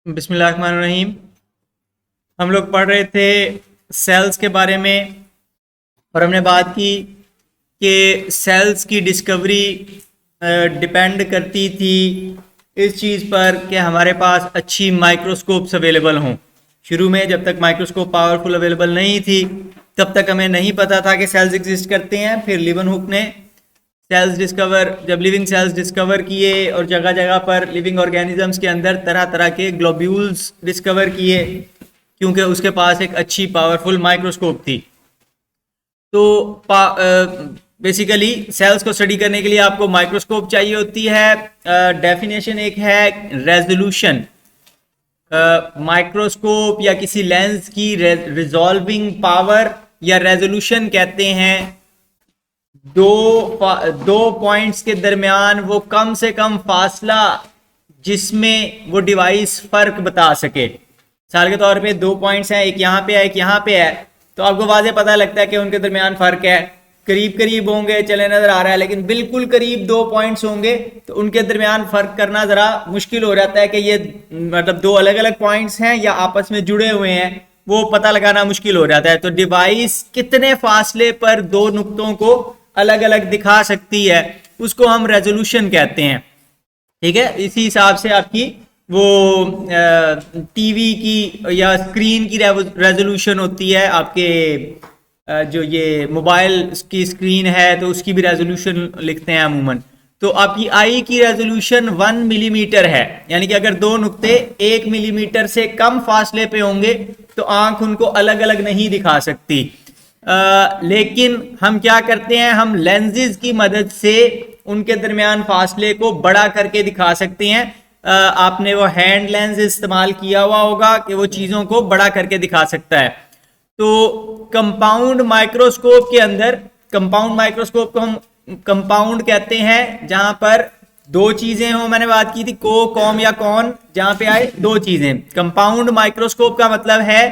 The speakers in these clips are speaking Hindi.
बिस्मिल्लाहिर्रहमानिर्रहीम। हम लोग पढ़ रहे थे सेल्स के बारे में और हमने बात की कि सेल्स की डिस्कवरी डिपेंड करती थी इस चीज़ पर कि हमारे पास अच्छी माइक्रोस्कोप्स अवेलेबल हों। शुरू में जब तक माइक्रोस्कोप पावरफुल अवेलेबल नहीं थी तब तक हमें नहीं पता था कि सेल्स एग्जिस्ट करते हैं। फिर लीवनहुक ने जब लिविंग सेल्स डिस्कवर किए और जगह जगह पर लिविंग ऑर्गेनिजम्स के अंदर तरह तरह के ग्लोब्यूल्स डिस्कवर किए, क्योंकि उसके पास एक अच्छी पावरफुल माइक्रोस्कोप थी। तो बेसिकली सेल्स को स्टडी करने के लिए आपको माइक्रोस्कोप चाहिए होती है। डेफिनेशन एक है रेजोल्यूशन। माइक्रोस्कोप या किसी लेंस की रिजॉल्विंग पावर या रेजोल्यूशन कहते हैं दो पॉइंट्स के दरमियान वो कम से कम फासला जिसमें वो डिवाइस फर्क बता सके। मिसाल के तौर पे दो पॉइंट्स हैं, एक यहाँ पे है एक यहाँ पे है, तो आपको वाज़े पता लगता है कि उनके दरमियान फ़र्क है। करीब करीब होंगे चले नज़र आ रहा है, लेकिन बिल्कुल करीब दो पॉइंट्स होंगे तो उनके दरमियान फ़र्क करना ज़रा मुश्किल हो जाता है कि ये मतलब दो अलग अलग पॉइंट्स हैं या आपस में जुड़े हुए हैं, वो पता लगाना मुश्किल हो जाता है। तो डिवाइस कितने फासले पर दो नुक्तों को अलग अलग दिखा सकती है उसको हम रेजोल्यूशन कहते हैं। ठीक है, इसी हिसाब से आपकी वो टीवी की या स्क्रीन की रेजोल्यूशन होती है। आपके जो ये मोबाइल की स्क्रीन है तो उसकी भी रेजोल्यूशन लिखते हैं अमूमन। तो आपकी आई की रेजोल्यूशन 1 मिलीमीटर है, यानी कि अगर दो नुक्ते 1 मिलीमीटर से कम फासले पे होंगे तो आंख उनको अलग अलग नहीं दिखा सकती। लेकिन हम क्या करते हैं, हम लेंसेज की मदद से उनके दरमियान फासले को बड़ा करके दिखा सकते हैं। आपने वो हैंड लेंस इस्तेमाल किया हुआ होगा कि वो चीज़ों को बड़ा करके दिखा सकता है। तो कंपाउंड माइक्रोस्कोप के अंदर, कंपाउंड माइक्रोस्कोप को हम कंपाउंड कहते हैं जहां पर दो चीजें हो। मैंने बात की थी कॉम या कॉन, जहां पे आए दो चीजें। कंपाउंड माइक्रोस्कोप का मतलब है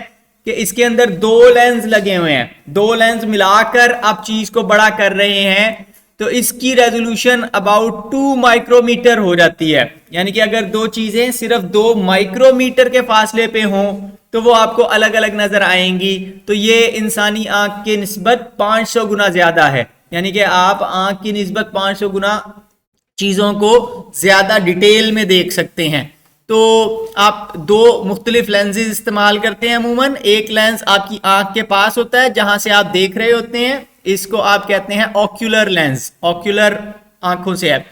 कि इसके अंदर दो लेंस लगे हुए हैं, दो लेंस मिलाकर आप चीज को बड़ा कर रहे हैं, तो इसकी रेजोल्यूशन अबाउट 2 माइक्रोमीटर हो जाती है। यानी कि अगर दो चीजें सिर्फ 2 माइक्रोमीटर के फासले पे हों तो वो आपको अलग अलग नजर आएंगी। तो ये इंसानी आंख के निस्बत 500 गुना ज्यादा है, यानी कि आप आंख की निस्बत 500 गुना चीजों को ज्यादा डिटेल में देख सकते हैं। तो आप दो मुख्तलिफ लेंसेज इस्तेमाल करते हैं अमूमन। एक लेंस आपकी आंख के पास होता है जहां से आप देख रहे होते हैं, इसको आप कहते हैं ऑक्यूलर लेंस, ऑक्यूलर आंखों से है।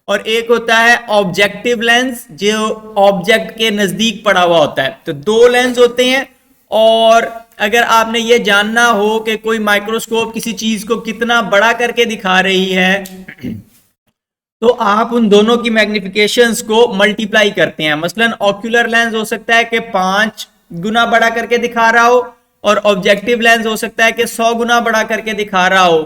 और एक होता है ऑब्जेक्टिव लेंस जो ऑब्जेक्ट के नजदीक पड़ा हुआ होता है। तो दो लेंस होते हैं, और अगर आपने ये जानना हो कि कोई माइक्रोस्कोप किसी चीज को कितना बड़ा करके दिखा रही है तो आप उन दोनों की मैग्निफिकेशंस को मल्टीप्लाई करते हैं। मसलन ऑक्यूलर लेंस हो सकता है कि 5 गुना बड़ा करके दिखा रहा हो, और ऑब्जेक्टिव लेंस हो सकता है कि 100 गुना बड़ा करके दिखा रहा हो।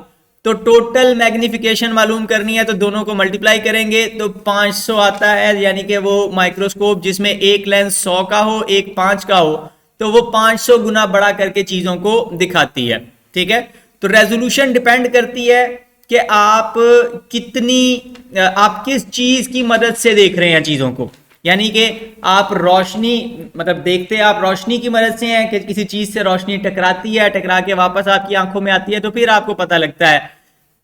तो टोटल मैग्निफिकेशन मालूम करनी है तो दोनों को मल्टीप्लाई करेंगे तो 500 आता है। यानी कि वो माइक्रोस्कोप जिसमें एक लेंस 100 का हो एक 5 का हो तो वो 500 गुना बड़ा करके चीजों को दिखाती है। ठीक है, तो रेजोल्यूशन डिपेंड करती है कि आप किस चीज की मदद से देख रहे हैं चीजों को। यानी कि आप रोशनी मतलब देखते आप रोशनी की मदद से हैं कि किसी चीज से रोशनी टकराती है, टकरा के वापस आपकी आंखों में आती है तो फिर आपको पता लगता है।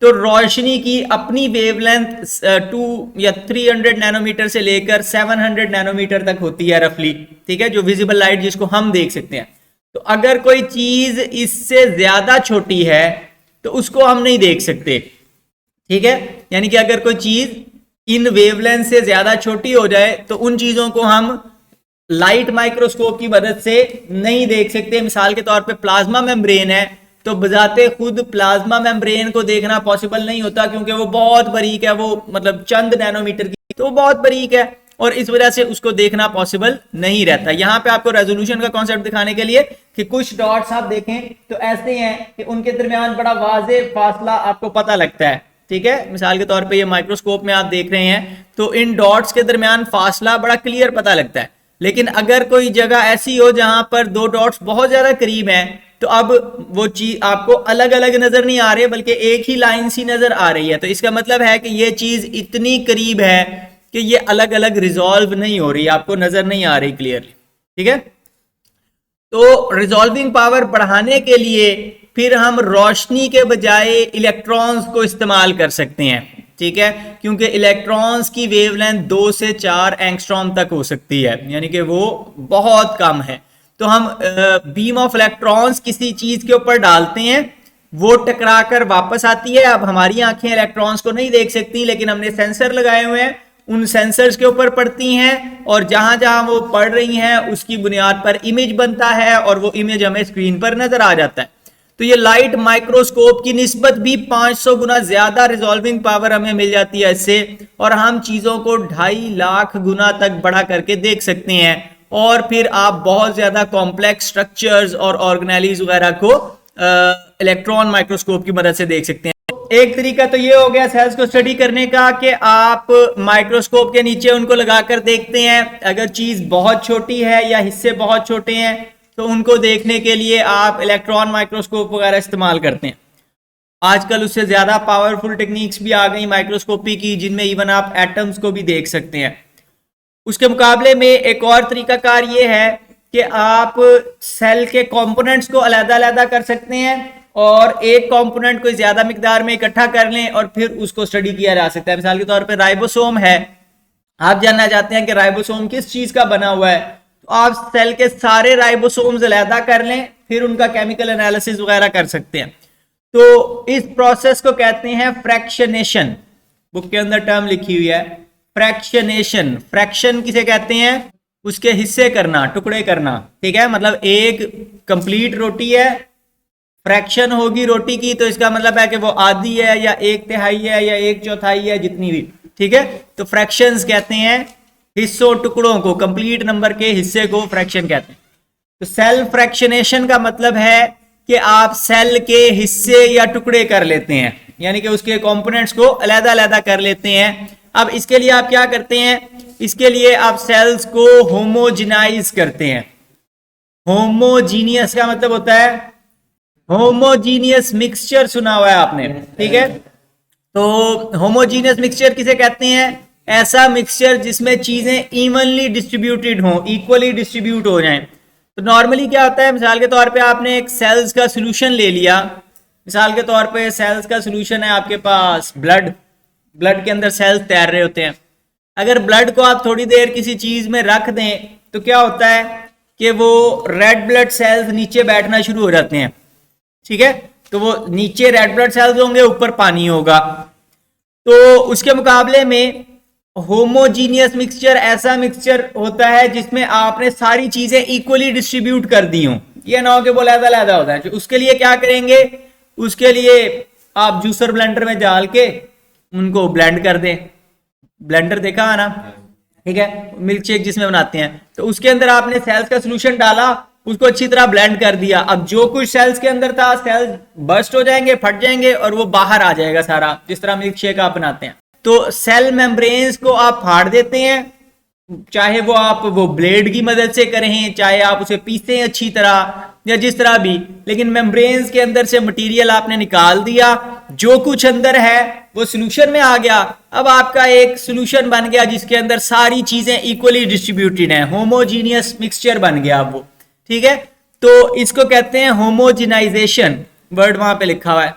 तो रोशनी की अपनी वेवलेंथ 2 या 300 नैनोमीटर से लेकर 700 नैनोमीटर तक होती है रफली। ठीक है, जो विजिबल लाइट जिसको हम देख सकते हैं। तो अगर कोई चीज इससे ज्यादा छोटी है तो उसको हम नहीं देख सकते। ठीक है, यानी कि अगर कोई चीज इन वेवलेंथ से ज्यादा छोटी हो जाए तो उन चीजों को हम लाइट माइक्रोस्कोप की मदद से नहीं देख सकते। मिसाल के तौर पे प्लाज्मा मेम्ब्रेन है, तो बजाते खुद प्लाज्मा मेम्ब्रेन को देखना पॉसिबल नहीं होता क्योंकि वो बहुत बारीक है, वो मतलब चंद नैनोमीटर की, तो वो बहुत बारीक है और इस वजह से उसको देखना पॉसिबल नहीं रहता। यहाँ पे आपको रेजोल्यूशन का कॉन्सेप्ट दिखाने के लिए कि कुछ डॉट्स आप देखें तो ऐसे हैं कि उनके दरमियान बड़ा वाज़े फासला आपको पता लगता है। ठीक है, मिसाल के तौर पे ये माइक्रोस्कोप में आप देख रहे हैं तो इन डॉट्स के दरमियान फासला बड़ा क्लियर पता लगता है। लेकिन अगर कोई जगह ऐसी हो जहां पर दो डॉट्स बहुत ज्यादा करीब हैं तो अब वो चीज आपको अलग अलग नजर नहीं आ रही है बल्कि एक ही लाइन सी नजर आ रही है। तो इसका मतलब है कि ये चीज इतनी करीब है कि ये अलग अलग रिजॉल्व नहीं हो रही, आपको नजर नहीं आ रही क्लियरली। ठीक है। तो रिजॉल्विंग पावर बढ़ाने के लिए फिर हम रोशनी के बजाय इलेक्ट्रॉन्स को इस्तेमाल कर सकते हैं, ठीक है, क्योंकि इलेक्ट्रॉन्स की वेवलेंथ 2 से 4 एंगस्ट्रॉम तक हो सकती है, यानी कि वो बहुत कम है। तो हम बीम ऑफ इलेक्ट्रॉन्स किसी चीज के ऊपर डालते हैं, वो टकरा कर वापस आती है। अब हमारी आंखें इलेक्ट्रॉन्स को नहीं देख सकती, लेकिन हमने सेंसर लगाए हुए हैं, उन सेंसर्स के ऊपर पड़ती हैं और जहां जहां वो पड़ रही हैं उसकी बुनियाद पर इमेज बनता है और वो इमेज हमें स्क्रीन पर नजर आ जाता है। तो ये लाइट माइक्रोस्कोप की निस्बत भी 500 गुना ज्यादा रिजॉल्विंग पावर हमें मिल जाती है इससे, और हम चीजों को 2.5 लाख गुना तक बढ़ा करके देख सकते हैं, और फिर आप बहुत ज्यादा कॉम्प्लेक्स स्ट्रक्चर्स और ऑर्गेनेलीज वगैरह को इलेक्ट्रॉन माइक्रोस्कोप की मदद से देख सकते हैं। एक तरीका तो ये हो गया सेल्स को स्टडी करने का कि आप माइक्रोस्कोप के नीचे उनको लगाकर देखते हैं, अगर चीज बहुत छोटी है या हिस्से बहुत छोटे हैं तो उनको देखने के लिए आप इलेक्ट्रॉन माइक्रोस्कोप वगैरह इस्तेमाल करते हैं। आजकल उससे ज्यादा पावरफुल टेक्निक्स भी आ गई माइक्रोस्कोपी की, जिनमें इवन आप एटम्स को भी देख सकते हैं। उसके मुकाबले में एक और तरीकाकार ये है कि आप सेल के कंपोनेंट्स को अलग-अलग कर सकते हैं और एक कंपोनेंट को ज्यादा मिकदार में इकट्ठा कर लें और फिर उसको स्टडी किया जा सकता है। मिसाल के तौर पे राइबोसोम है, आप जानना चाहते हैं कि राइबोसोम किस चीज का बना हुआ है, तो आप सेल के सारे राइबोसोम्स अलग कर लें, फिर उनका केमिकल एनालिसिस वगैरह कर सकते हैं। तो इस प्रोसेस को कहते हैं फ्रैक्शनेशन। बुक के अंदर टर्म लिखी हुई है फ्रैक्शनेशन। फ्रैक्शन किसे कहते हैं? उसके हिस्से करना, टुकड़े करना, ठीक है। मतलब एक कंप्लीट रोटी है, फ्रैक्शन होगी रोटी की, तो इसका मतलब है कि वो आधी है या 1/3 है या 1/4 है, जितनी भी, ठीक है। तो फ्रैक्शंस कहते हैं हिस्सों, टुकड़ों को, कंप्लीट नंबर के हिस्से को फ्रैक्शन कहते हैं। तो सेल फ्रैक्शनेशन का मतलब है कि आप सेल के हिस्से या टुकड़े कर लेते हैं, यानी कि उसके कंपोनेंट्स को अलग-अलग कर लेते हैं। अब इसके लिए आप क्या करते हैं? इसके लिए आप सेल्स को होमोजेनाइज करते हैं। होमोजीनियस का मतलब होता है होमोजीनियस मिक्सचर, सुना हुआ है आपने, ठीक है। तो होमोजीनियस मिक्सचर किसे कहते हैं? ऐसा मिक्सचर जिसमें चीजें इवनली डिस्ट्रीब्यूटेड हो, इक्वली डिस्ट्रीब्यूट हो जाएं। तो नॉर्मली क्या होता है, मिसाल के तौर पे आपने एक सेल्स का सोल्यूशन ले लिया। मिसाल के तौर पे सेल्स का सोल्यूशन है आपके पास ब्लड के अंदर सेल्स तैर रहे होते हैं। अगर ब्लड को आप थोड़ी देर किसी चीज में रख दें तो क्या होता है कि वो रेड ब्लड सेल्स नीचे बैठना शुरू हो जाते हैं, ठीक है। तो वो नीचे रेड ब्लड सेल्स होंगे, ऊपर पानी होगा। तो उसके मुकाबले में होमोजीनियस मिक्सचर ऐसा मिक्सचर होता है जिसमें आपने सारी चीजें इक्वली डिस्ट्रीब्यूट कर दी हो, ये ना हो कि वो लहदा होता है। उसके लिए क्या करेंगे? उसके लिए आप जूसर ब्लेंडर में डाल के उनको ब्लेंड कर दें। ब्लेंडर देखा है ना, ठीक है, मिल्क शेक जिसमें बनाते हैं। तो उसके अंदर आपने सेल्स का सोल्यूशन डाला, उसको अच्छी तरह ब्लेंड कर दिया। अब जो कुछ सेल्स के अंदर था, सेल्स बर्स्ट हो जाएंगे, फट जाएंगे और वो बाहर आ जाएगा सारा, जिस तरह मिल्क शेक आप बनाते हैं। तो सेल मेम्ब्रेन्स को आप फाड़ देते हैं, चाहे वो आप वो ब्लेड की मदद से करें, चाहे आप उसे पीसें अच्छी तरह या जिस तरह भी, लेकिन मेम्ब्रेन्स के अंदर से मटेरियल आपने निकाल दिया, जो कुछ अंदर है वो सोल्यूशन में आ गया। अब आपका एक सोल्यूशन बन गया जिसके अंदर सारी चीजें इक्वली डिस्ट्रीब्यूटेड हैं, होमोजीनियस मिक्सचर बन गया वो, ठीक है। तो इसको कहते हैं होमोजेनाइजेशन, वर्ड वहां पे लिखा हुआ है।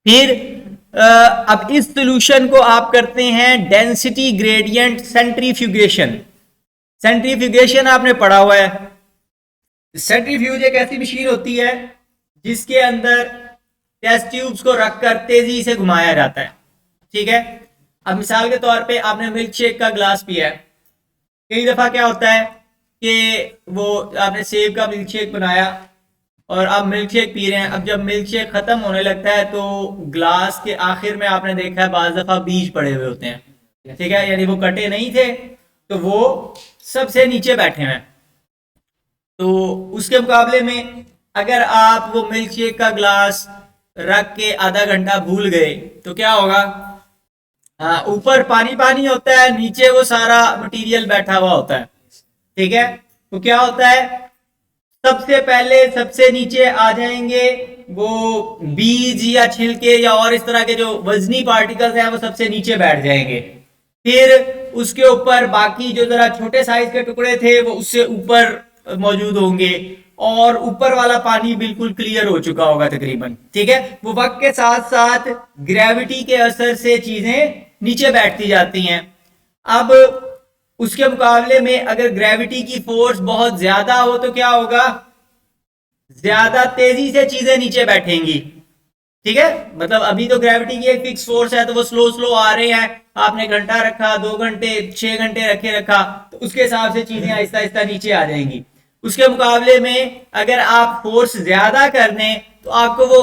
फिर अब इस सोल्यूशन को आप करते हैं डेंसिटी ग्रेडियंट सेंट्रीफ्यूगेशन। सेंट्रीफ्यूगेशन आपने पढ़ा हुआ है। सेंट्रीफ्यूज एक ऐसी मशीन होती है जिसके अंदर टेस्ट ट्यूब्स को रखकर तेजी से घुमाया जाता है, ठीक है। अब मिसाल के तौर पे आपने मिल्क शेक का ग्लास पिया है। कई दफा क्या होता है कि वो आपने सेब का मिल्क शेक बनाया और आप मिल्क शेक पी रहे हैं। अब जब मिल्क शेक खत्म होने लगता है तो ग्लास के आखिर में आपने देखा है बाज दफा बीज पड़े हुए होते हैं, ठीक है, यानी वो कटे नहीं थे, तो वो सबसे नीचे बैठे हैं। तो उसके मुकाबले में अगर आप वो मिल्क शेक का ग्लास रख के आधा घंटा भूल गए तो क्या होगा? ऊपर पानी पानी होता है, नीचे वो सारा मटेरियल बैठा हुआ होता है, ठीक है। तो क्या होता है, सबसे पहले सबसे नीचे आ जाएंगे वो बीज या छिलके या और इस तरह के जो वजनी पार्टिकल्स हैं, वो सबसे नीचे बैठ जाएंगे। फिर उसके ऊपर बाकी जो जरा छोटे साइज के टुकड़े थे वो उससे ऊपर मौजूद होंगे, और ऊपर वाला पानी बिल्कुल क्लियर हो चुका होगा तकरीबन। ठीक है, वो वक्त के साथ साथ ग्रेविटी के असर से चीजें नीचे बैठती जाती हैं। अब उसके मुकाबले में अगर ग्रेविटी की फोर्स बहुत ज्यादा हो तो क्या होगा, ज्यादा तेजी से चीजें नीचे बैठेंगी। ठीक है, मतलब अभी तो ग्रेविटी की एक फिक्स फोर्स है तो वो स्लो स्लो आ रहे हैं, आपने घंटा रखा, 2 घंटे, 6 घंटे रखा तो उसके हिसाब से चीजें आहिस्ता आहिस्ता नीचे आ जाएंगी। उसके मुकाबले में अगर आप फोर्स ज्यादा कर दें तो आपको वो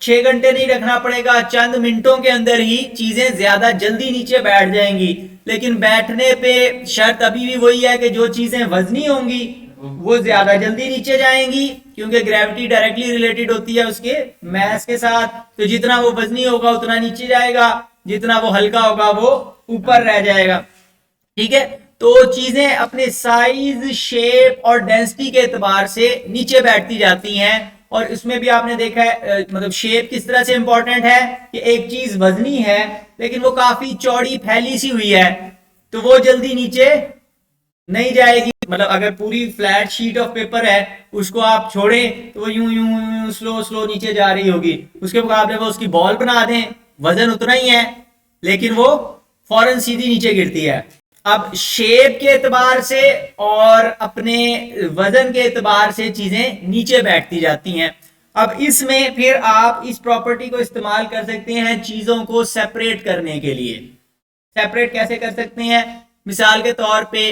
6 घंटे नहीं रखना पड़ेगा, चंद मिनटों के अंदर ही चीजें ज्यादा जल्दी नीचे बैठ जाएंगी। लेकिन बैठने पे शर्त अभी भी वही है कि जो चीजें वजनी होंगी वो ज्यादा जल्दी नीचे जाएंगी, क्योंकि ग्रेविटी डायरेक्टली रिलेटेड होती है उसके मैस के साथ। तो जितना वो वजनी होगा उतना नीचे जाएगा, जितना वो हल्का होगा वो ऊपर रह जाएगा। ठीक है, तो चीजें अपने साइज, शेप और डेंसिटी के एतबार से नीचे बैठती जाती हैं। और इसमें भी आपने देखा है मतलब शेप किस तरह से इंपॉर्टेंट है कि एक चीज वजनी है लेकिन वो काफी चौड़ी फैली सी हुई है तो वो जल्दी नीचे नहीं जाएगी। मतलब अगर पूरी फ्लैट शीट ऑफ पेपर है उसको आप छोड़ें तो वो यूं यूं यूं स्लो स्लो नीचे जा रही होगी। उसके मुकाबले वो उसकी बॉल बना दें, वजन उतना ही है लेकिन वो फौरन सीधी नीचे गिरती है। अब शेप के एतबार से और अपने वजन के एतबार से चीजें नीचे बैठती जाती हैं। अब इसमें फिर आप इस प्रॉपर्टी को इस्तेमाल कर सकते हैं चीजों को सेपरेट करने के लिए। सेपरेट कैसे कर सकते हैं, मिसाल के तौर पे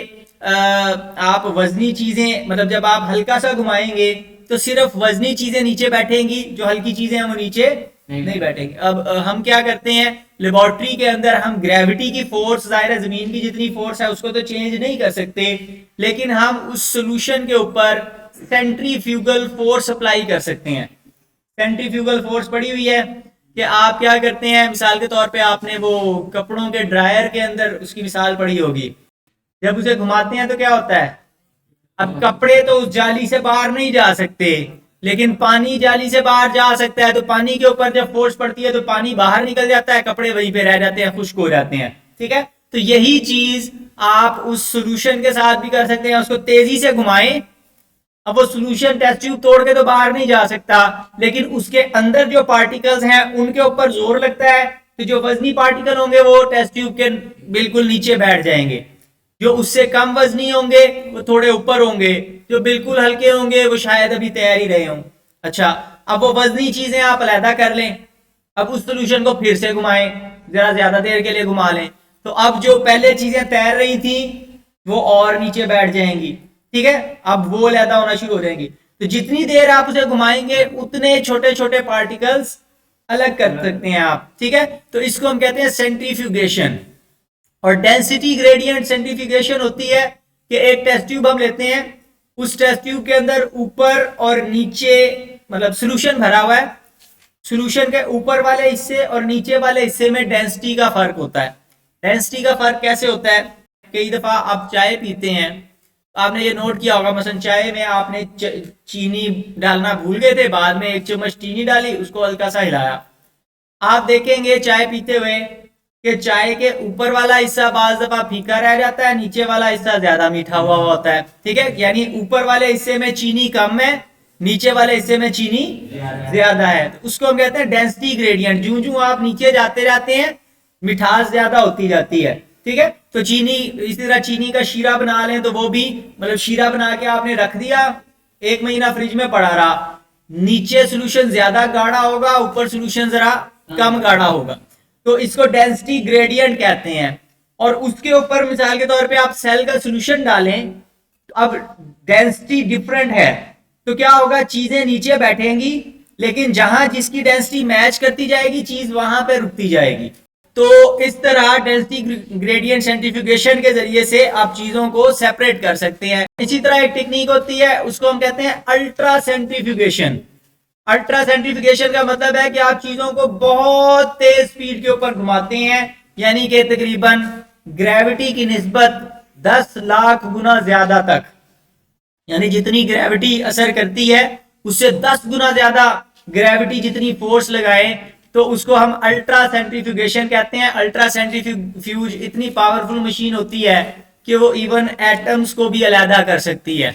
आप वजनी चीजें, मतलब जब आप हल्का सा घुमाएंगे तो सिर्फ वजनी चीजें नीचे बैठेंगी, जो हल्की चीजें हैं वो नीचे नहीं बैठेंगी। अब हम क्या करते हैं लेबोरेटरी के अंदर, हम ग्रेविटी की फोर्स, जाहिर है जमीन की जितनी फोर्स है उसको तो चेंज नहीं कर सकते, लेकिन हम उस सोल्यूशन के ऊपर सेंट्रीफ्यूगल फोर्स अप्लाई कर सकते हैं। सेंट्रीफ्यूगल फोर्स पड़ी हुई है कि आप क्या करते हैं, मिसाल के तौर पे आपने वो कपड़ों के ड्रायर के अंदर उसकी मिसाल पड़ी होगी, जब उसे घुमाते हैं तो क्या होता है, अब कपड़े तो उस जाली से बाहर नहीं जा सकते लेकिन पानी जाली से बाहर जा सकता है। तो पानी के ऊपर जब फोर्स पड़ती है तो पानी बाहर निकल जाता है, कपड़े वहीं पे रह जाते हैं, खुश्क हो जाते हैं। ठीक है, तो यही चीज आप उस सोल्यूशन के साथ भी कर सकते हैं। उसको तेजी से घुमाएं, अब वो सोल्यूशन टेस्ट ट्यूब तोड़ के तो बाहर नहीं जा सकता लेकिन उसके अंदर जो पार्टिकल्स हैं उनके ऊपर जोर लगता है तो जो वजनी पार्टिकल होंगे वो टेस्ट ट्यूब के बिल्कुल नीचे बैठ जाएंगे, जो उससे कम वजनी होंगे वो थोड़े ऊपर होंगे, जो बिल्कुल हल्के होंगे वो शायद अभी तैयार ही रहे हों। अच्छा, अब वो वजनी चीजें आप अलहदा कर लें, अब उस सोल्यूशन को फिर से घुमाएं, जरा ज्यादा देर के लिए घुमा लें, तो अब जो पहले चीजें तैर रही थी वो और नीचे बैठ जाएंगी। ठीक है, अब वो अलहदा होना शुरू हो जाएंगी। तो जितनी देर आप उसे घुमाएंगे उतने छोटे छोटे पार्टिकल्स अलग कर सकते हैं आप। ठीक है, तो इसको हम कहते हैं सेंट्रीफ्यूगेशन। और डेंसिटी ग्रेडियंट सेंट्रीफ्यूगेशन होती है कि एक टेस्ट ट्यूब हम लेते हैं, उस टेस्ट ट्यूब के अंदर ऊपर और नीचे मतलब सोल्यूशन भरा हुआ है, सोल्यूशन के ऊपर वाले हिस्से और नीचे वाले हिस्से में डेंसिटी का फर्क होता है। डेंसिटी का फर्क कैसे होता है, कई दफा आप चाय पीते हैं, आपने ये नोट किया होगा, मसलन चाय में आपने चीनी डालना भूल गए थे, बाद में 1 चम्मच चीनी डाली, उसको हल्का सा हिलाया, आप देखेंगे चाय पीते हुए कि चाय के ऊपर वाला हिस्सा बाज दफा फीका रह जाता है, नीचे वाला हिस्सा ज्यादा मीठा हुआ होता है। ठीक है, यानी ऊपर वाले हिस्से में चीनी कम है, नीचे वाले हिस्से में चीनी ज्यादा है, तो उसको हम कहते हैं डेंसिटी ग्रेडियंट। जो जो आप नीचे जाते जाते हैं मिठास ज्यादा होती जाती है। ठीक है, तो चीनी, इसी तरह चीनी का शीरा बना लें तो वो भी मतलब शीरा बना के आपने रख दिया, 1 महीना फ्रिज में पड़ा रहा, नीचे सोल्यूशन ज्यादा गाढ़ा होगा, ऊपर सोल्यूशन जरा कम गाढ़ा होगा, तो इसको डेंसिटी ग्रेडियंट कहते हैं। और उसके ऊपर मिसाल के तौर पे आप सेल का सोल्यूशन डालें, अब डेंसिटी डिफरेंट है तो क्या होगा, चीजें नीचे बैठेंगी लेकिन जहां जिसकी डेंसिटी मैच करती जाएगी चीज वहां पे रुकती जाएगी। तो इस तरह डेंसिटी ग्रेडियंट सेंट्रीफ्यूगेशन के जरिए से आप चीजों को सेपरेट कर सकते हैं। इसी तरह एक टेक्निक होती है, उसको हम कहते हैं अल्ट्रा सेंट्रीफ्यूगेशन। अल्ट्रा सेंट्रीफ्यूगेशन का मतलब है कि आप चीजों को बहुत तेज स्पीड के ऊपर घुमाते हैं, यानी कि तकरीबन ग्रेविटी की निस्बत 10 लाख गुना ज्यादा तक, यानी जितनी ग्रेविटी असर करती है उससे 10 गुना ज्यादा ग्रेविटी जितनी फोर्स लगाएं तो उसको हम अल्ट्रा सेंट्रीफ्यूगेशन कहते हैं। अल्ट्रा सेंट्रीफ्यूज इतनी पावरफुल मशीन होती है कि वो इवन एटम्स को भी अलहदा कर सकती है।